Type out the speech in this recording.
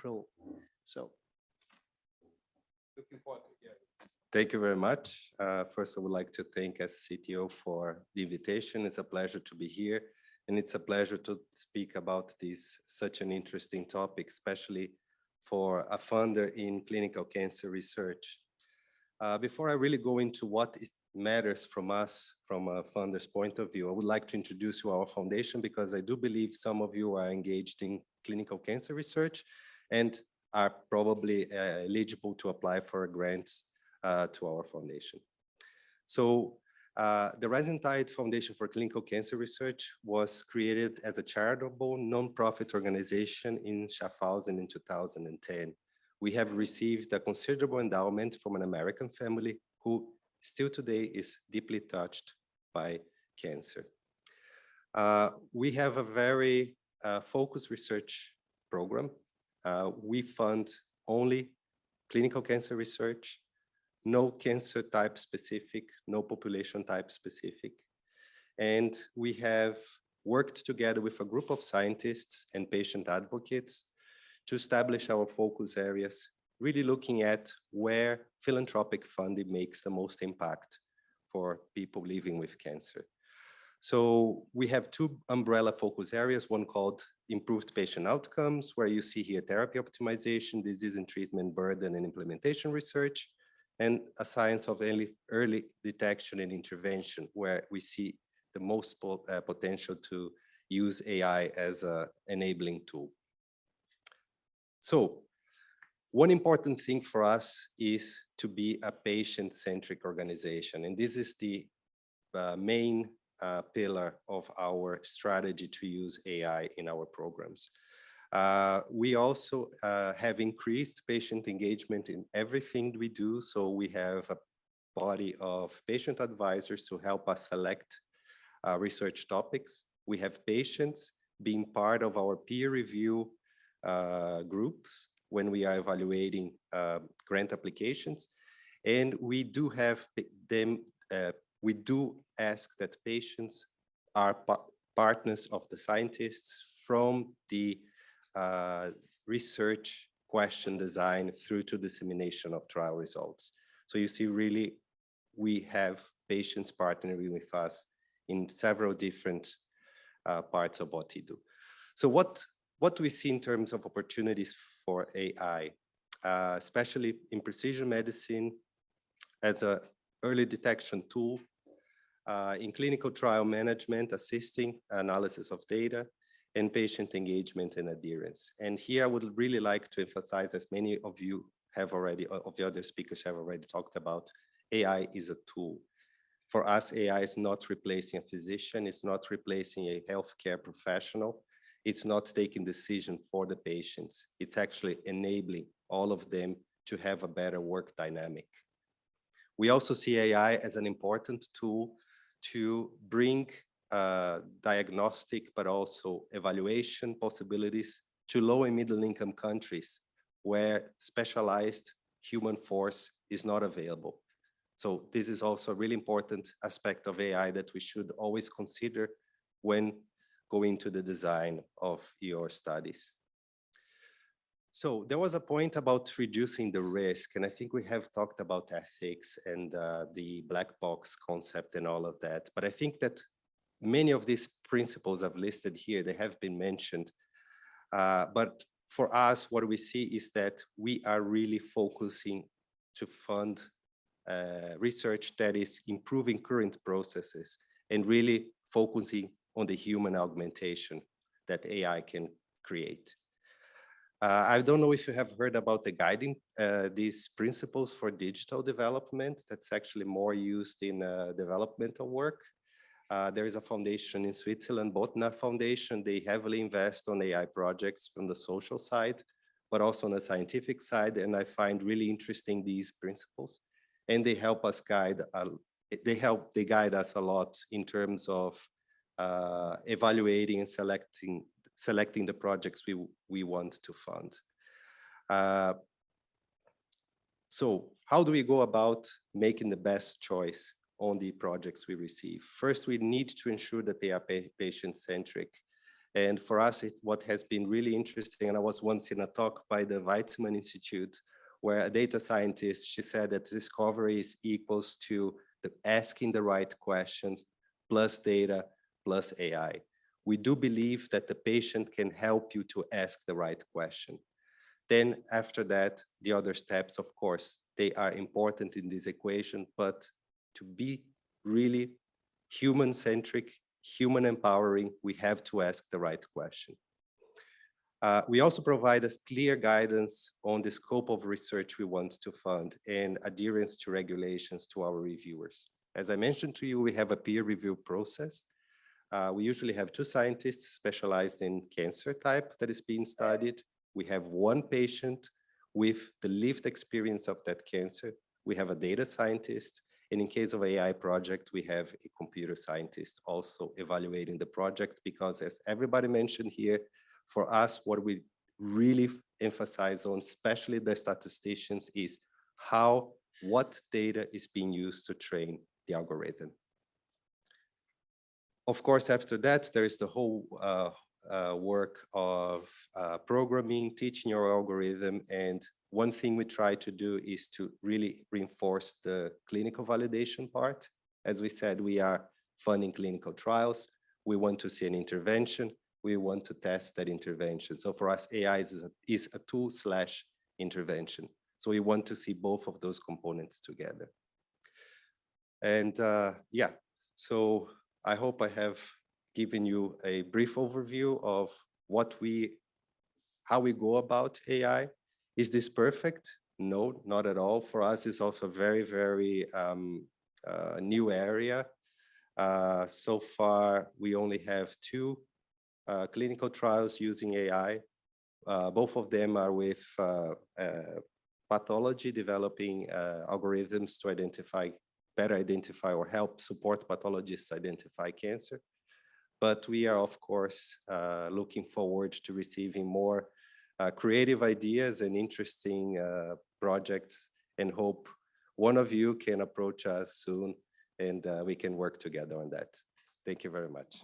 April. So. Looking forward to hearing. Thank you very much. First, I would like to thank SCTO for the invitation. It's a pleasure to be here, and it's a pleasure to speak about this such an interesting topic, especially for a funder in clinical cancer research. Before I really go into what matters from us from a funder's point of view, I would like to introduce you our foundation, because I do believe some of you are engaged in clinical cancer research and are probably eligible to apply for a grant to our foundation. So the Rising Tide Foundation for Clinical Cancer Research was created as a charitable nonprofit organization in Schaffhausen in 2010. We have received a considerable endowment from an American family who still today is deeply touched by cancer. We have a very focused research program. We fund only clinical cancer research, no cancer type specific, no population type specific. And we have worked together with a group of scientists and patient advocates to establish our focus areas, really looking at where philanthropic funding makes the most impact for people living with cancer. So we have two umbrella focus areas, one called improved patient outcomes, where you see here therapy optimization, disease and treatment burden and implementation research, and a science of early detection and intervention, where we see the most potential to use AI as an enabling tool. So one important thing for us is to be a patient-centric organization. And this is the main pillar of our strategy to use AI in our programs. We also have increased patient engagement in everything we do. So we have a body of patient advisors to help us select research topics. We have patients being part of our peer review groups when we are evaluating grant applications. And we do have them, we do ask that patients are partners of the scientists from the research question design through to dissemination of trial results. So you see, really, we have patients partnering with us in several different parts of what we do. So what we see in terms of opportunities for AI, especially in precision medicine as an early detection tool, in clinical trial management, assisting analysis of data, and patient engagement and adherence. And here I would really like to emphasize, as many of you have already, of the other speakers have already talked about, AI is a tool. For us, AI is not replacing a physician, it's not replacing a healthcare professional, it's not taking decision for the patients, it's actually enabling all of them to have a better work dynamic. We also see AI as an important tool to bring diagnostic, but also evaluation possibilities to low and middle income countries where specialized human force is not available. So this is also a really important aspect of AI that we should always consider when going to the design of your studies. So there was a point about reducing the risk, and I think we have talked about ethics and the black box concept and all of that, but I think that many of these principles I've listed here, they have been mentioned, but for us, what we see is that we are really focusing to fund research that is improving current processes and really focusing on the human augmentation that AI can create. I don't know if you have heard about the guiding these principles for digital development. That's actually more used in developmental work. There is a foundation in Switzerland, Botnar Foundation. They heavily invest on AI projects from the social side, but also on the scientific side. And I find really interesting these principles. And they help us guide, they guide us a lot in terms of evaluating and selecting the projects we want to fund. So how do we go about making the best choice on the projects we receive? First, we need to ensure that they are patient-centric. And for us, what has been really interesting, and I was once in a talk by the Weizmann Institute, where a data scientist, she said that discovery is equals to asking the right questions, plus data, plus AI. We do believe that the patient can help you to ask the right question. Then after that, the other steps, of course, they are important in this equation, but to be really human-centric, human empowering, we have to ask the right question. We also provide us clear guidance on the scope of research we want to fund and adherence to regulations to our reviewers. As I mentioned to you, we have a peer review process. We usually have 2 scientists specialized in cancer type that is being studied. We have 1 patient with the lived experience of that cancer. We have a data scientist. And in case of AI project, we have a computer scientist also evaluating the project, because as everybody mentioned here, for us, what we really emphasize on, especially the statisticians, is what data is being used to train the algorithm. Of course, after that, there is the whole work of programming, teaching your algorithm. And one thing we try to do is to really reinforce the clinical validation part. As we said, we are funding clinical trials. We want to see an intervention. We want to test that intervention. So for us, AI is a tool/intervention. So we want to see both of those components together. And yeah, so I hope I have given you a brief overview of how we go about AI. Is this perfect? No, not at all. For us, it's also very, very new area. So far, we only have 2 clinical trials using AI. Both of them are with pathology, developing algorithms to better identify or help support pathologists identify cancer. But we are, of course, looking forward to receiving more creative ideas and interesting projects, and hope one of you can approach us soon and we can work together on that. Thank you very much.